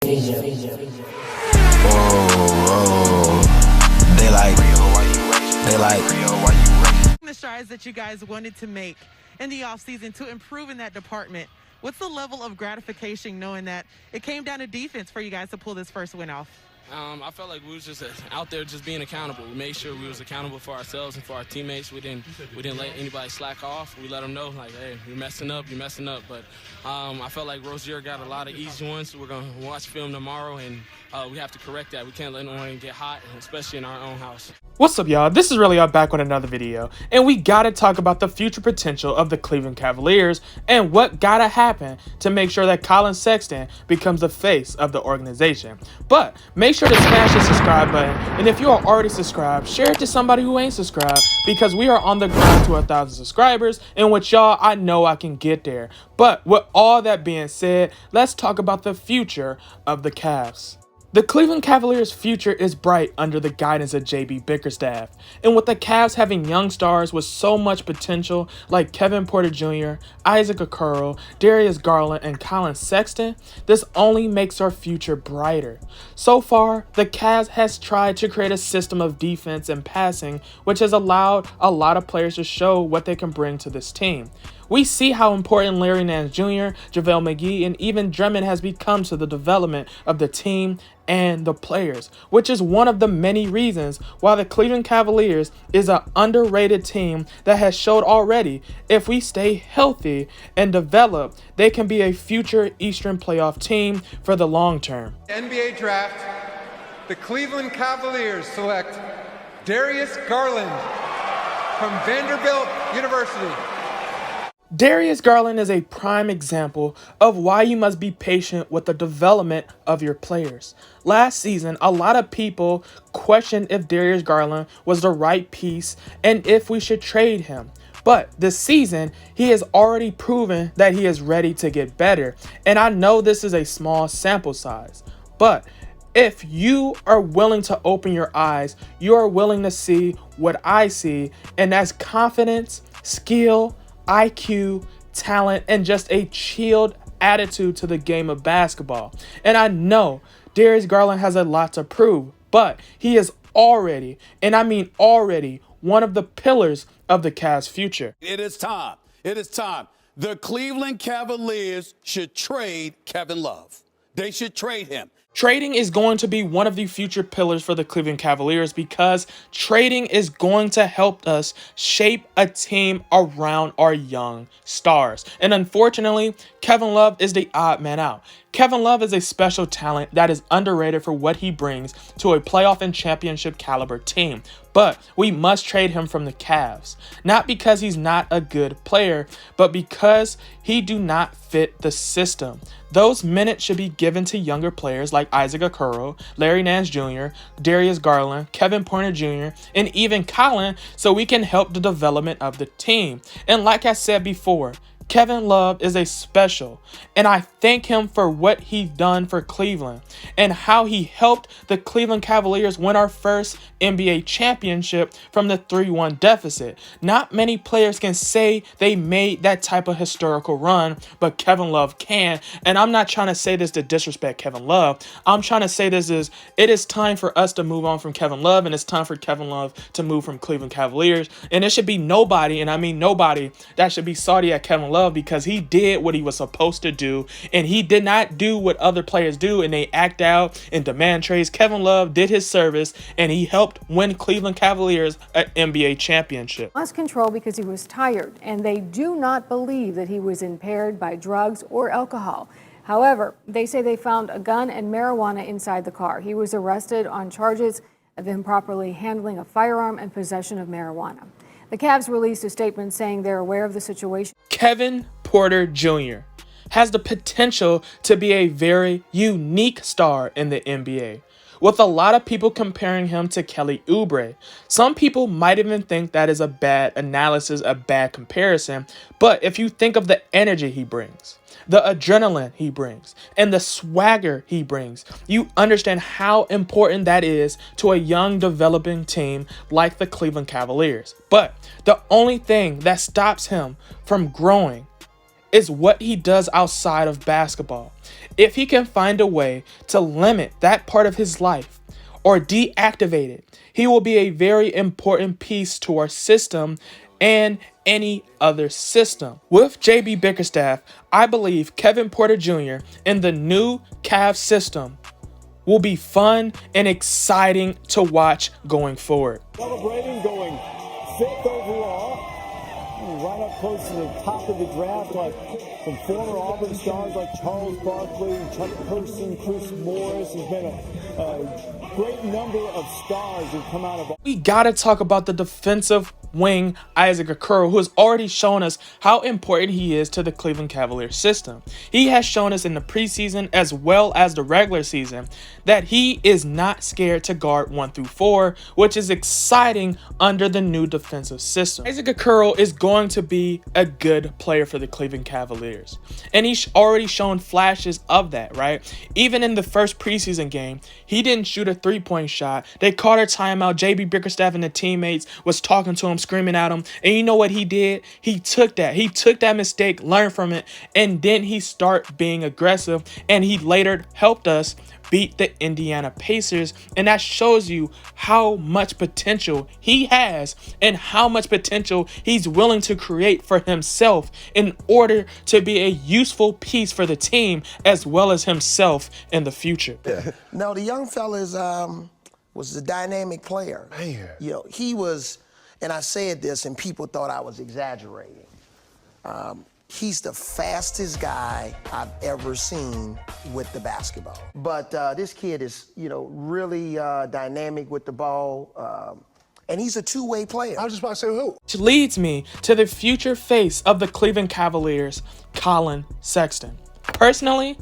The strides that you guys wanted to make in the offseason to improve in that department. What's the level of gratification knowing that it came down to defense for you guys to pull this first win off? I felt like we was just out there just being accountable. We made sure we was accountable for ourselves and for our teammates. We didn't let anybody slack off. We let them know, like, hey, you're messing up. But I felt like Rozier got a lot of easy ones. We're going to watch film tomorrow, and we have to correct that. We can't let anyone get hot, especially in our own house. What's up, y'all? This is Relly back with another video, and we gotta talk about the future potential of the Cleveland Cavaliers and what gotta happen to make sure that Collin Sexton becomes the face of the organization. But make sure to smash the subscribe button, and if you are already subscribed, share it to somebody who ain't subscribed, because we are on the grind to 1,000 subscribers, and with y'all, I know I can get there. But with all that being said, let's talk about the future of the Cavs. The Cleveland Cavaliers' future is bright under the guidance of JB Bickerstaff, and with the Cavs having young stars with so much potential like Kevin Porter Jr., Isaac Okoro, Darius Garland, and Collin Sexton, this only makes our future brighter. So far, the Cavs has tried to create a system of defense and passing which has allowed a lot of players to show what they can bring to this team. We see how important Larry Nance Jr., JaVale McGee, and even Drummond has become to the development of the team and the players, which is one of the many reasons why the Cleveland Cavaliers is an underrated team that has showed already if we stay healthy and develop, they can be a future Eastern playoff team for the long term. NBA draft, the Cleveland Cavaliers select Darius Garland from Vanderbilt University. Darius Garland is a prime example of why you must be patient with the development of your players. Last season, a lot of people questioned if Darius Garland was the right piece and if we should trade him. But this season, he has already proven that he is ready to get better. And I know this is a small sample size, but if you are willing to open your eyes, you are willing to see what I see, and that's confidence, skill, IQ, talent, and just a chilled attitude to the game of basketball. And I know Darius Garland has a lot to prove, but he is already, and I mean already, one of the pillars of the Cavs' future. It is time. It is time. The Cleveland Cavaliers should trade Kevin Love. They should trade him. Trading is going to be one of the future pillars for the Cleveland Cavaliers because trading is going to help us shape a team around our young stars. And unfortunately, Kevin Love is the odd man out. Kevin Love is a special talent that is underrated for what he brings to a playoff and championship caliber team. But we must trade him from the Cavs. Not because he's not a good player, but because he do not fit the system. Those minutes should be given to younger players like Isaac Okoro, Larry Nance Jr., Darius Garland, Kevin Porter Jr., and even Collin, so we can help the development of the team. And like I said before, Kevin Love is a special, and I thank him for what he's done for Cleveland and how he helped the Cleveland Cavaliers win our first NBA championship from the 3-1 deficit. Not many players can say they made that type of historical run, but Kevin Love can. And I'm not trying to say this to disrespect Kevin Love. I'm trying to say this is, it is time for us to move on from Kevin Love, and it's time for Kevin Love to move from Cleveland Cavaliers. And it should be nobody, and I mean nobody, that should be salty at Kevin Love, because he did what he was supposed to do, and he did not do what other players do and they act out and demand trades. Kevin Love did his service, and he helped win Cleveland Cavaliers an NBA championship. Lost control because he was tired, and they do not believe that he was impaired by drugs or alcohol. However, they say they found a gun and marijuana inside the car. He was arrested on charges of improperly handling a firearm and possession of marijuana. The Cavs released a statement saying they're aware of the situation. Kevin Porter Jr. has the potential to be a very unique star in the NBA, with a lot of people comparing him to Kelly Oubre. Some people might even think that is a bad analysis, a bad comparison, but if you think of the energy he brings, the adrenaline he brings, and the swagger he brings, you understand how important that is to a young developing team like the Cleveland Cavaliers. But the only thing that stops him from growing is what he does outside of basketball. If he can find a way to limit that part of his life or deactivate it, he will be a very important piece to our system and any other system. With JB Bickerstaff, I believe Kevin Porter Jr. in the new Cavs system will be fun and exciting to watch going forward. Celebrating, going 5th overall. Right up close to the top of the draft, like some former Auburn stars like Charles Barkley, Chuck Person, Chris Morris. There's been a great number of stars who've come out of. We gotta talk about the defensive wing, Isaac Okoro, who has already shown us how important he is to the Cleveland Cavaliers system. He has shown us in the preseason as well as the regular season that he is not scared to guard 1 through 4, which is exciting under the new defensive system. Isaac Okoro is going to be a good player for the Cleveland Cavaliers, and he's already shown flashes of that, right? Even in the first preseason game, he didn't shoot a 3-point shot. They called a timeout. JB Bickerstaff and the teammates was talking to him, screaming at him, and you know what he did? He took that mistake, learned from it, and then he started being aggressive, and he later helped us beat the Indiana Pacers, and that shows you how much potential he has and how much potential he's willing to create for himself in order to be a useful piece for the team as well as himself in the future. No, the young fella was a dynamic player. Man. You know, he was, and I said this and people thought I was exaggerating. He's the fastest guy I've ever seen with the basketball. But this kid is, really dynamic with the ball. And he's a two-way player. I was just about to say who. Which leads me to the future face of the Cleveland Cavaliers, Collin Sexton. Personally,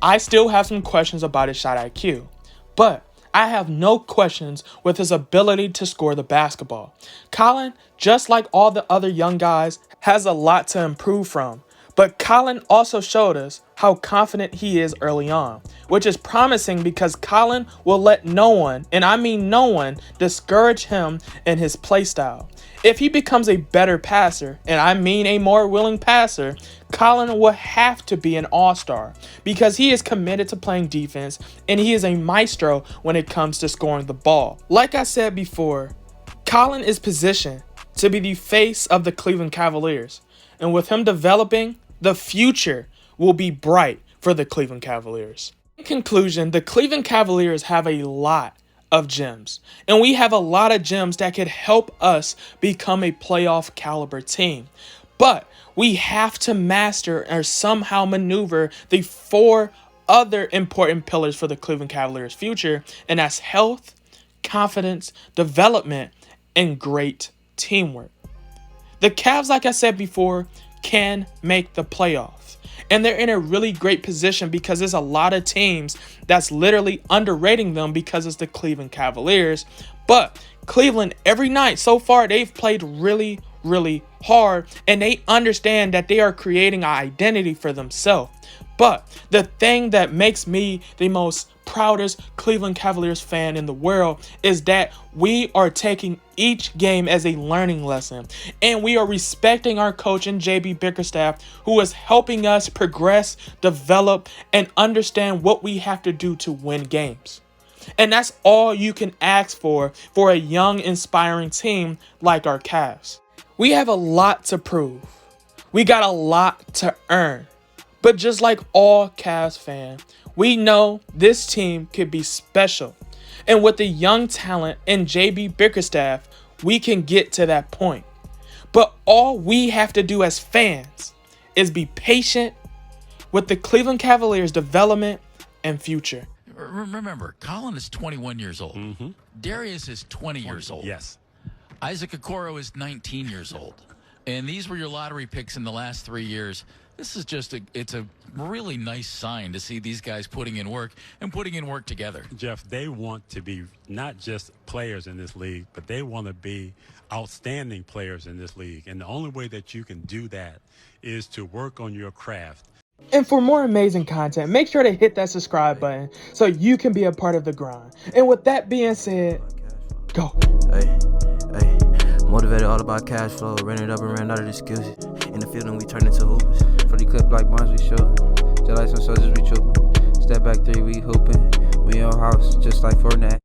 I still have some questions about his shot IQ, but I have no questions with his ability to score the basketball. Collin, just like all the other young guys, has a lot to improve from. But Collin also showed us how confident he is early on, which is promising because Collin will let no one, and I mean no one, discourage him in his play style. If he becomes a better passer, and I mean a more willing passer, Collin will have to be an all-star because he is committed to playing defense and he is a maestro when it comes to scoring the ball. Like I said before, Collin is positioned to be the face of the Cleveland Cavaliers, and with him developing, the future will be bright for the Cleveland Cavaliers. In conclusion, the Cleveland Cavaliers have a lot of gems, and we have a lot of gems that could help us become a playoff caliber team. But we have to master or somehow maneuver the 4 other important pillars for the Cleveland Cavaliers' future, and that's health, confidence, development, and great teamwork. The Cavs, like I said before, can make the playoffs, and they're in a really great position because there's a lot of teams that's literally underrating them because it's the Cleveland Cavaliers. But Cleveland, every night so far, they've played really, really hard, and they understand that they are creating an identity for themselves. But the thing that makes me the most proudest Cleveland Cavaliers fan in the world is that we are taking each game as a learning lesson, and we are respecting our coach in JB Bickerstaff, who is helping us progress, develop, and understand what we have to do to win games. And that's all you can ask for a young, inspiring team like our Cavs. We have a lot to prove. We got a lot to earn. But just like all Cavs fans, we know this team could be special. And with the young talent in JB Bickerstaff, we can get to that point. But all we have to do as fans is be patient with the Cleveland Cavaliers' development and future. Remember, Collin is 21 years old. Mm-hmm. Darius is 20 years old. Yes. Isaac Okoro is 19 years old. And these were your lottery picks in the last 3 years. This is just it's a really nice sign to see these guys putting in work and putting in work together. Jeff, they want to be not just players in this league, but they want to be outstanding players in this league. And the only way that you can do that is to work on your craft. And for more amazing content, make sure to hit that subscribe button so you can be a part of the grind. And with that being said, go. Hey. Motivated all about cash flow, ran it up and ran out of excuses. In the field and we turned into hoopers. For the clip like bombs, we shooting. Just like some soldiers, we trooping. Step back three, we hooping. We in your house, just like Fortnite.